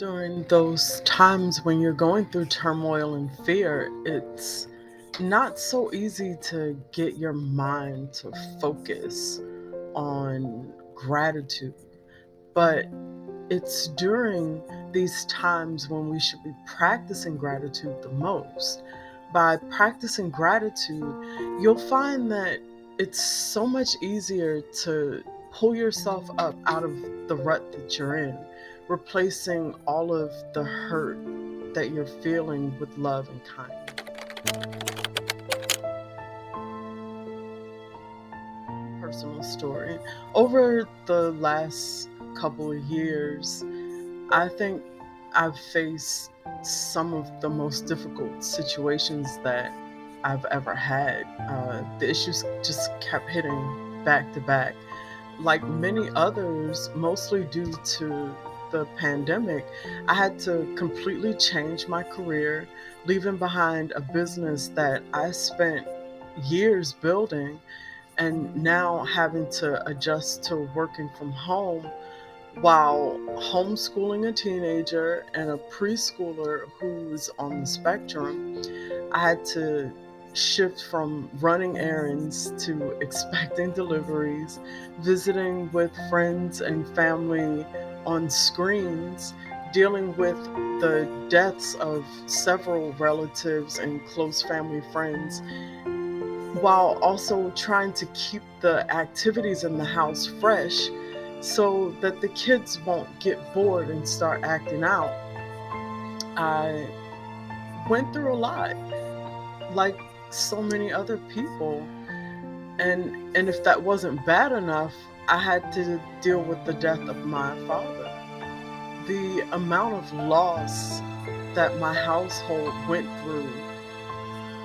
During those times when you're going through turmoil and fear, it's not so easy to get your mind to focus on gratitude. But it's during these times when we should be practicing gratitude the most. By practicing gratitude, you'll find that it's so much easier to pull yourself up out of the rut that you're in, replacing all of the hurt that you're feeling with love and kindness. Personal story. Over the last couple of years, I think I've faced some of the most difficult situations that I've ever had. The issues just kept hitting back to back. Like many others, mostly due to the pandemic, I had to completely change my career, leaving behind a business that I spent years building and now having to adjust to working from home while homeschooling a teenager and a preschooler who's on the spectrum. I had to shift from running errands to expecting deliveries, visiting with friends and family on screens, dealing with the deaths of several relatives and close family friends, while also trying to keep the activities in the house fresh so that the kids won't get bored and start acting out. I went through a lot, like so many other people. And if that wasn't bad enough, I had to deal with the death of my father. The amount of loss that my household went through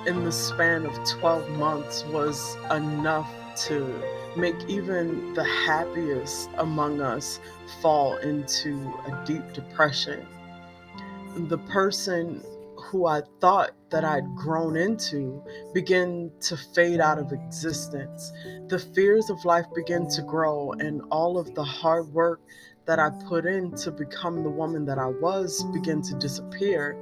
in the span of 12 months was enough to make even the happiest among us fall into a deep depression. The person who I thought that I'd grown into began to fade out of existence. The fears of life began to grow, and all of the hard work that I put in to become the woman that I was began to disappear.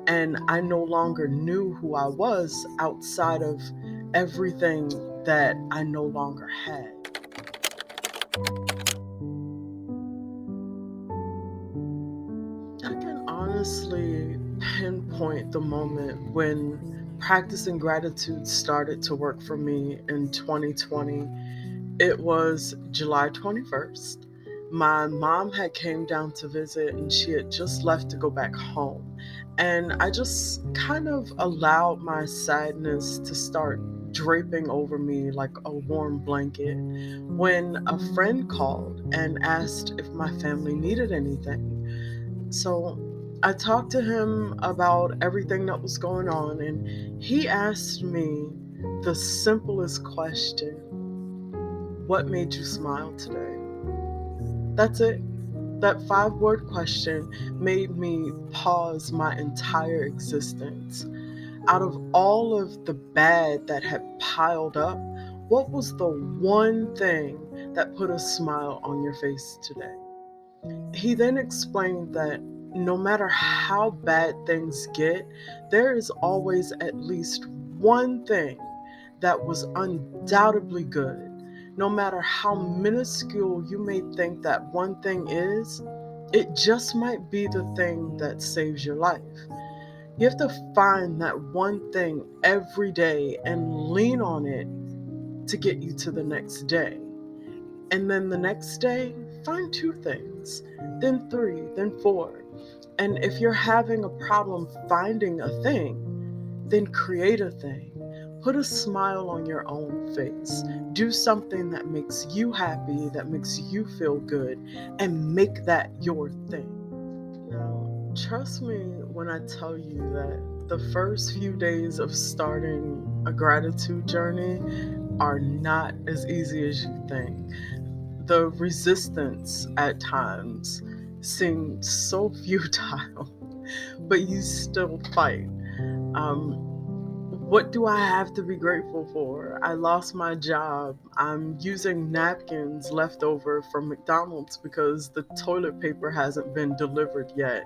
And I no longer knew who I was outside of everything that I no longer had. I can honestly pinpoint the moment when practicing gratitude started to work for me in 2020. It was July 21st. My mom had came down to visit and she had just left to go back home. And I just kind of allowed my sadness to start draping over me like a warm blanket when a friend called and asked if my family needed anything. So I talked to him about everything that was going on, and he asked me the simplest question: what made you smile today? That's it. That 5 word question made me pause my entire existence. Out of all of the bad that had piled up, what was the one thing that put a smile on your face today? He then explained that no matter how bad things get, there is always at least one thing that was undoubtedly good. No matter how minuscule you may think that one thing is, it just might be the thing that saves your life. You have to find that one thing every day and lean on it to get you to the next day. And then the next day, find 2 things, then 3, then 4. And if you're having a problem finding a thing, then create a thing. Put a smile on your own face. Do something that makes you happy, that makes you feel good, and make that your thing. Now, trust me when I tell you that the first few days of starting a gratitude journey are not as easy as you think. The resistance at times seemed so futile, but you still fight. Um, What do I have to be grateful for? I lost my job. I'm using napkins left over from McDonald's because the toilet paper hasn't been delivered yet.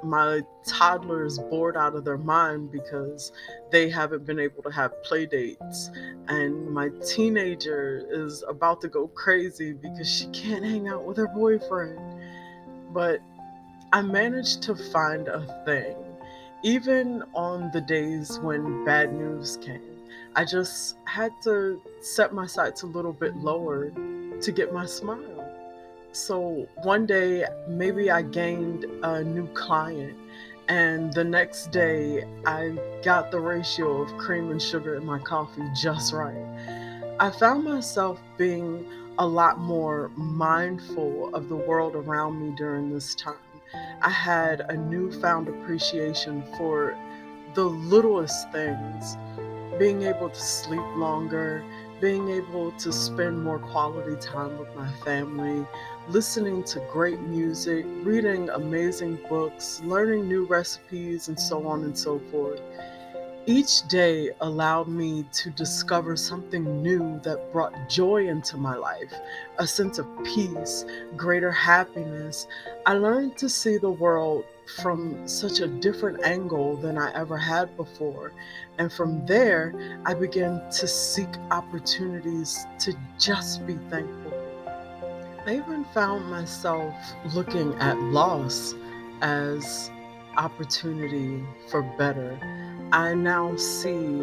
My toddler is bored out of their mind because they haven't been able to have play dates. And my teenager is about to go crazy because she can't hang out with her boyfriend. But I managed to find a thing. Even on the days when bad news came, I just had to set my sights a little bit lower to get my smile. So one day, maybe I gained a new client, and the next day, I got the ratio of cream and sugar in my coffee just right. I found myself being a lot more mindful of the world around me during this time. I had a newfound appreciation for the littlest things, being able to sleep longer, being able to spend more quality time with my family, listening to great music, reading amazing books, learning new recipes, and so on and so forth. Each day allowed me to discover something new that brought joy into my life, a sense of peace, greater happiness. I learned to see the world from such a different angle than I ever had before. And from there, I began to seek opportunities to just be thankful. I even found myself looking at loss as opportunity for better. I now see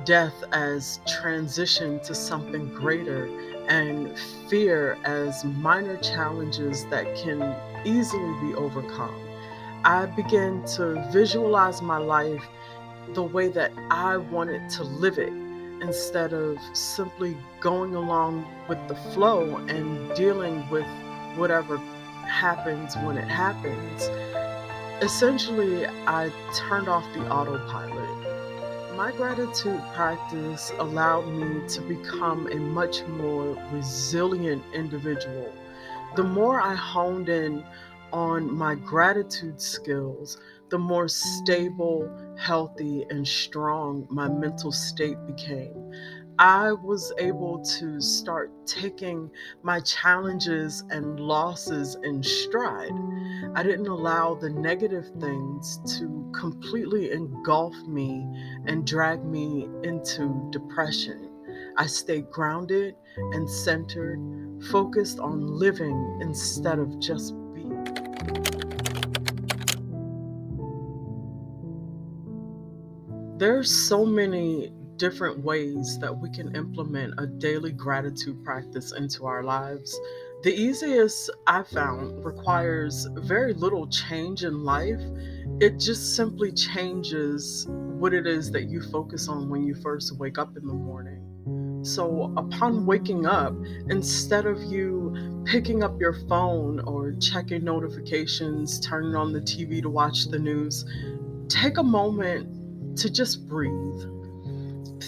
death as transition to something greater and fear as minor challenges that can easily be overcome. I began to visualize my life the way that I wanted to live it instead of simply going along with the flow and dealing with whatever happens when it happens. Essentially, I turned off the autopilot. My gratitude practice allowed me to become a much more resilient individual. The more I honed in on my gratitude skills, the more stable, healthy, and strong my mental state became. I was able to start taking my challenges and losses in stride. I didn't allow the negative things to completely engulf me and drag me into depression. I stayed grounded and centered, focused on living instead of just being. There's so many different ways that we can implement a daily gratitude practice into our lives. The easiest I found requires very little change in life. It just simply changes what it is that you focus on when you first wake up in the morning. So, upon waking up, instead of you picking up your phone or checking notifications, turning on the TV to watch the news, take a moment to just breathe.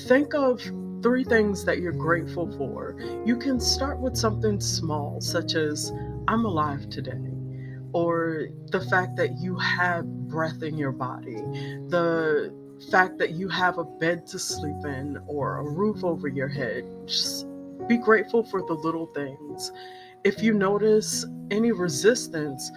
Think of three things that you're grateful for. You can start with something small, such as, I'm alive today, or the fact that you have breath in your body, the fact that you have a bed to sleep in, or a roof over your head. Just be grateful for the little things. If you notice any resistance,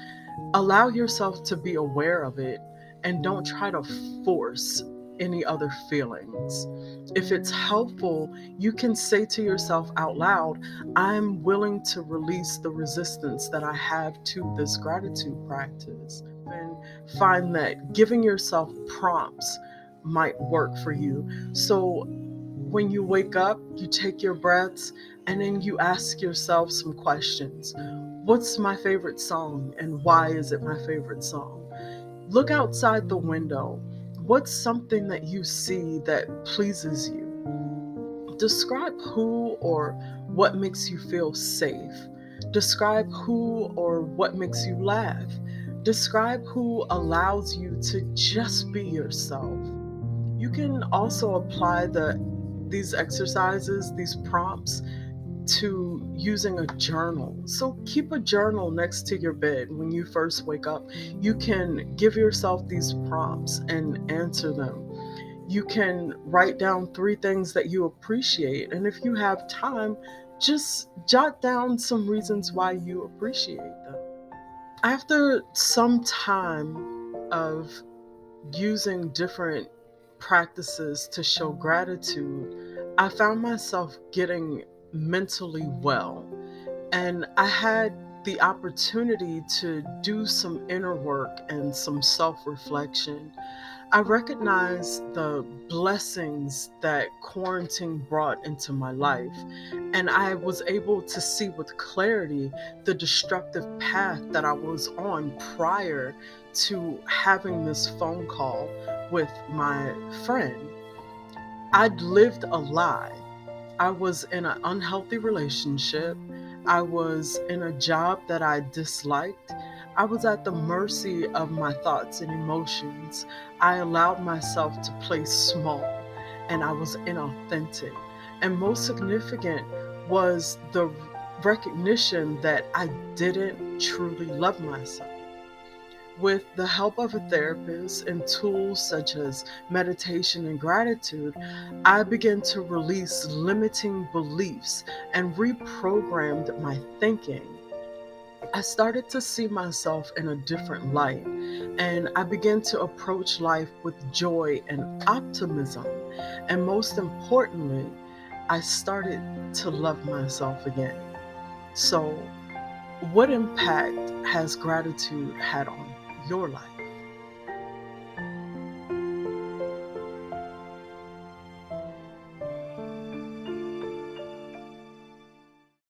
allow yourself to be aware of it and don't try to force any other feelings. If it's helpful, you can say to yourself out loud, I'm willing to release the resistance that I have to this gratitude practice. And find that giving yourself prompts might work for you. So when you wake up, you take your breaths and then you ask yourself some questions. What's my favorite song and why is it my favorite song? Look outside the window. What's something that you see that pleases you? Describe who or what makes you feel safe. Describe who or what makes you laugh. Describe who allows you to just be yourself. You can also apply these exercises, these prompts to using a journal. So keep a journal next to your bed when you first wake up. You can give yourself these prompts and answer them. You can write down 3 things that you appreciate. And if you have time, just jot down some reasons why you appreciate them. After some time of using different practices to show gratitude, I found myself getting mentally well. And I had the opportunity to do some inner work and some self reflection. I recognized the blessings that quarantine brought into my life, and I was able to see with clarity the destructive path that I was on prior to having this phone call with my friend. I'd lived a lie. I was in an unhealthy relationship. I was in a job that I disliked. I was at the mercy of my thoughts and emotions. I allowed myself to play small and I was inauthentic. And most significant was the recognition that I didn't truly love myself. With the help of a therapist and tools such as meditation and gratitude, I began to release limiting beliefs and reprogrammed my thinking. I started to see myself in a different light, and I began to approach life with joy and optimism. And most importantly, I started to love myself again. So, what impact has gratitude had on your life?